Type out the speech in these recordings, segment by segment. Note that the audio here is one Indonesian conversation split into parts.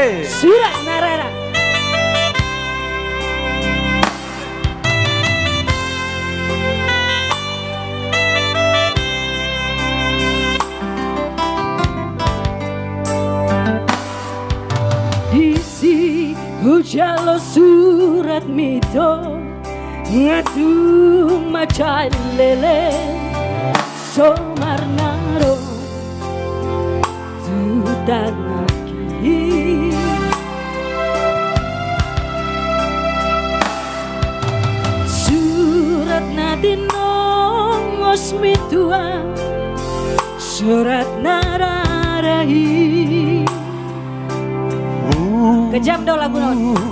Surat Narara. Disi hujalo surat mito ngatu maca lele somarnaro tutanaki surat nadino ngosmitua surat nararahi. Kejam dong lagu non.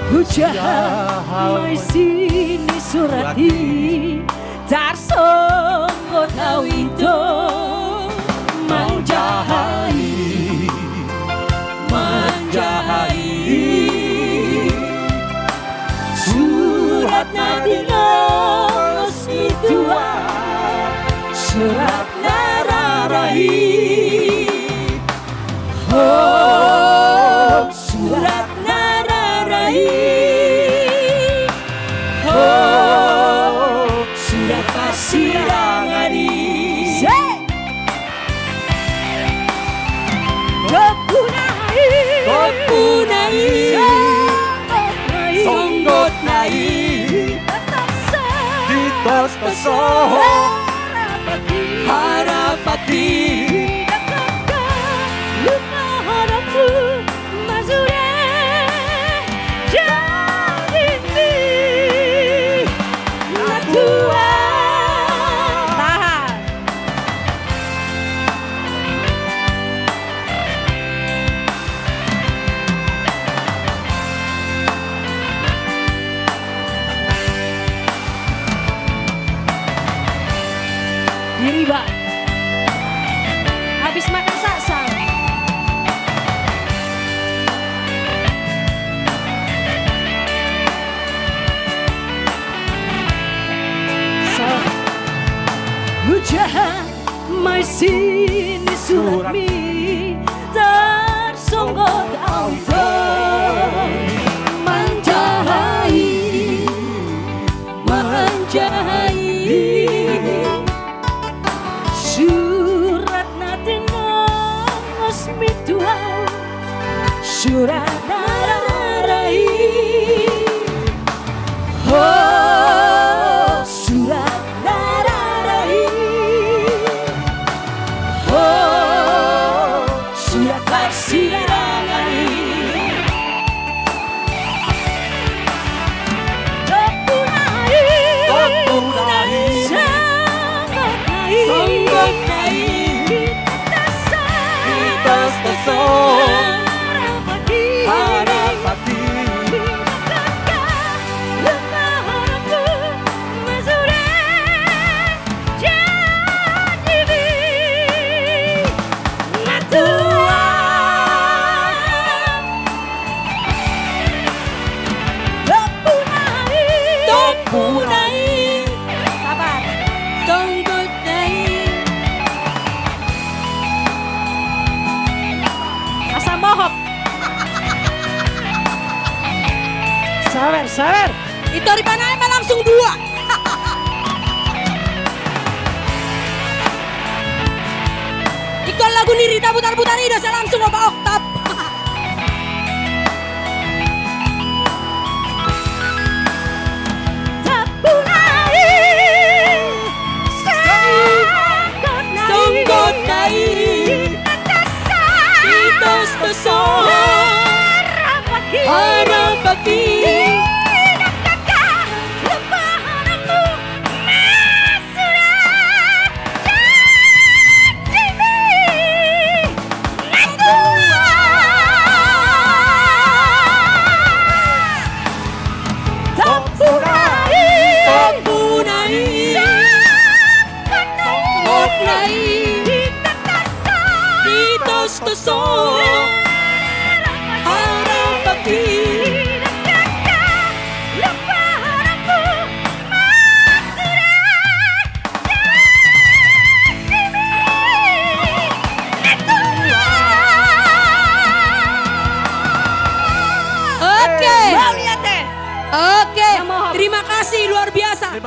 Hujah sini surati tarsonggo tawito manjahai surat nadino osmitua surat nararahi. Oh surat nararahi. Oh surat pasirangani. Kepunai songgot nai ditos pesoh harapati lupa harapku mazure jadini natua tahan diri Mbak habis makan saksang hujah masih di suratmi tersonggot auto manjahai surat nadino osmitua surat nararahi. Oh surat nararahi. Oh surat pasirangani. Songgot nai ditos pesoh harapati lupa harapku mazure jadini natua topunai sabar songgot nai asam bohok sabar itu di mana emang langsung dua. Ikon lagu nirita putar-putar ini saya langsung loba oktav. Songgot nai ditos pesoh harapati lupa harapmu mazure jadini natua topunai songgot nai ditos pesoh harapati Oke, terima kasih luar biasa.